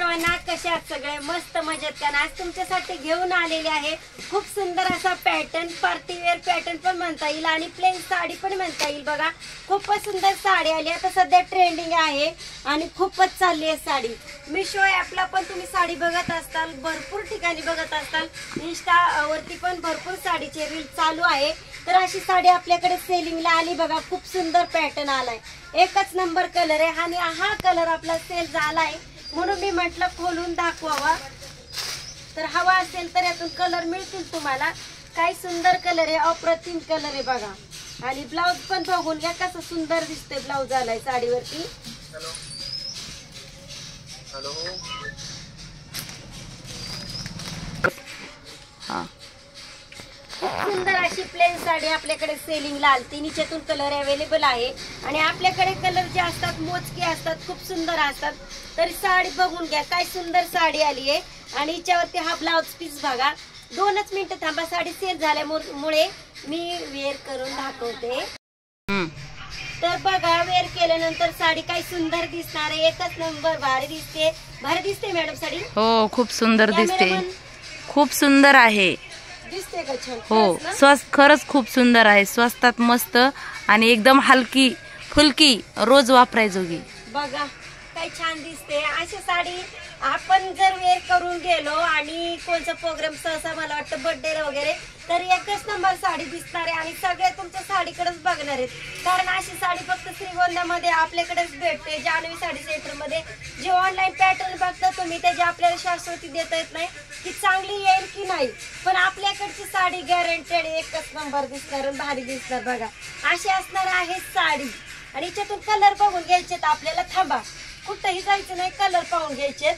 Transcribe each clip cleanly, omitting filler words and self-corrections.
सर्वांना, कशा आहात सगळे? मस्त मजेत का? आज तुमच्यासाठी घेऊन आलेले आहे खूप सुंदर असा पॅटर्न, पार्टी वेअर पॅटर्न पण म्हणता येईल आणि प्लेन साडी पण म्हणता येईल। बघा खूपच सुंदर साडी आली, आता सध्या ट्रेंडिंग आहे आणि खूपच चालली आहे साडी। मिशो ॲपला पण तुम्ही साडी बघत असताल, भरपूर ठिकाणी बघत असताल, इंस्टा वरती पण भरपूर साडीचे रील चालू आहे। तर अशी साडी आपल्याकडे सेलिंगला आली बघा, खूप सुंदर पॅटर्न आलाय, एकच नंबर कलर आहे आणि हा कलर आपला सेल झालाय म्हणून मी म्हटलं खोलून दाखवावा। तर हवा असेल तर यातून कलर मिळतील तुम्हाला, काय सुंदर कलर आहे, अप्रतिम कलर आहे बघा। आणि ब्लाउज पण बघून घ्या कसं सुंदर दिसतंय, ब्लाउज आलाय साडीवरती। हॅलो खूप सुंदर अशी प्लेन साडी आपल्याकडे सेलिंगला आलती, निचेतून कलर अवेलेबल आहे आणि आपल्याकडे कलर जे असतात मोजके असतात, खूप सुंदर असतात। तर साडी बघून घ्या काय सुंदर साडी आली आहे आणि हिच्यावरती हा ब्लाउज पीस बघा। 2च मिनिटं थांबा, साडी सेल झाल्यामुळे मी वेअर करून दाखवते। तर बघा वेअर केल्यानंतर साडी काय सुंदर दिसणार आहे, एकच नंबर, भारी दिसते। भारी दिसते मॅडम साडी? हो खूप सुंदर दिसते, खूप सुंदर आहे दिसते का छान? हो खरंच खूप सुंदर आहे, स्वस्तात मस्त आणि एकदम हलकी फुलकी, रोज वापरायजोगी। बघा काय छान दिसते। अशी साडी आपण जर वेअर करून गेलो आणि कोणता प्रोग्राम सहसा मला वाटतं बर्थडे वगैरे, तर एकच नंबर साडी दिसणार आहे आणि सगळे तुमच्या साडीकडेच बघणार आहेत। कारण अशी साडी फक्त श्रीगोंद्यामध्ये आपल्याकडेच भेटते, जान्हवी साडी सेंटर मध्ये। जे ऑनलाईन पॅटर्न बघता तुम्ही त्याची आपल्याला शाश्वती देता येत नाही की चांगली येईल की नाही, पण आपल्याकडची साडी गॅरंटेड एकच नंबर दिसणार, भारी दिसणार। बघा अशी असणार आहे साडी आणि याच्यातून कलर बघून घ्यायचे आपल्याला, थांबा कुठंही जायचं नाही, कलर पाहून घ्यायचे।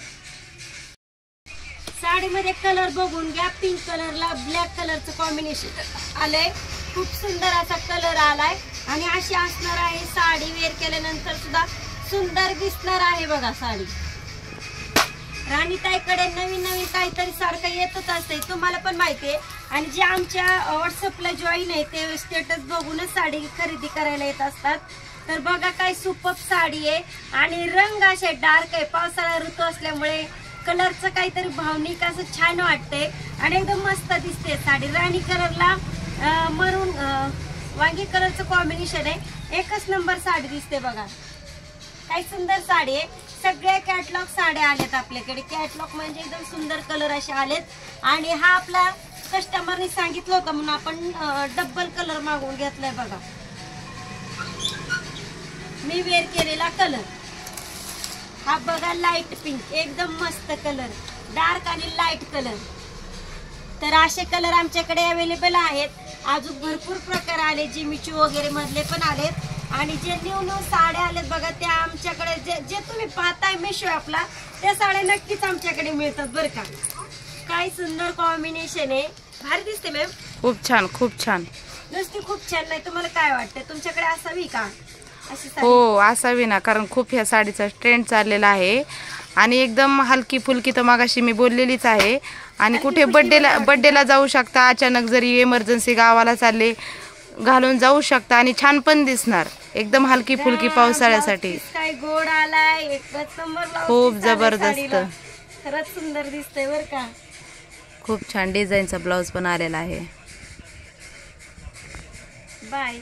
साडीमध्ये कलर बघून घ्या, पिंक कलरला ब्लॅक कलरचं कॉम्बिनेशन आलंय, खूप सुंदर असा कलर आलाय आणि अशी असणार आहे साडी। वेअर केल्यानंतर सुद्धा सुंदर दिसणार आहे बघा साडी। राणीताईकडे नवीन नवीन काहीतरी सारखं येतच असते, तुम्हाला पण माहिती आहे। आणि जे आमच्या व्हॉट्सअपला जॉईन आहे ते स्टेटस बघूनच साडी खरेदी करायला येत असतात। तर बघा काय सुपर साडी आहे आणि रंग असे डार्क आहे, पावसाळा ऋतू असल्यामुळे कलरचं काहीतरी भावनिक असं छान वाटतंय आणि एकदम मस्त दिसते साडी। राणी कलरला मरून वांगी कलरचं कॉम्बिनेशन आहे, एकच नंबर साडी दिसते बघा, काय सुंदर साडी आहे। सगळ्या कॅटलॉग साड्या आल्यात आपल्याकडे, कॅटलॉग म्हणजे एकदम सुंदर कलर असे आलेत आणि हा आपला कस्टमरने सांगितलं होतं म्हणून आपण डबल कलर मागवून घेतलाय बघा। मी वेअर केलेला कलर हा बघा, लाईट पिंक, एकदम मस्त कलर, डार्क आणि लाईट कलर। तर असे कलर आमच्याकडे अवेलेबल आहेत, अजून भरपूर प्रकार आले, जिमिचू वगैरे मधले पण आलेत आणि जे न्यू साड्या आलेत बघा त्या आमच्याकडे जे तुम्ही पाहताय मिशो ॲपला त्या साड्या नक्कीच आमच्याकडे मिळतात बरं का। काय सुंदर कॉम्बिनेशन आहे, भारी दिसते मॅम, खूप छान, खूप छान, नुसती खूप छान नाही, तुम्हाला काय वाटतं तुमच्याकडे असावी का अशी साडी? हो असावी ना, कारण खूप ह्या साडीचा ट्रेंड चाललेला आहे आणि एकदम हलकी फुलकी तर मागाशी मी बोललेलीच आहे। आणि कुठे बर्थडेला जाऊ शकता, अचानक जरी इमर्जन्सी गावाला चालले घालून जाऊ शकता आणि छान पण दिसणार, एकदम हलकी फुलकी पावसाळ्यासाठी। काय गोड आलाय, एकच नंबर, खूप जबरदस्त, खरंच सुंदर दिसतंय बरं का। खूप छान डिझाईनचा ब्लाउज पण आलेला आहे। बाय।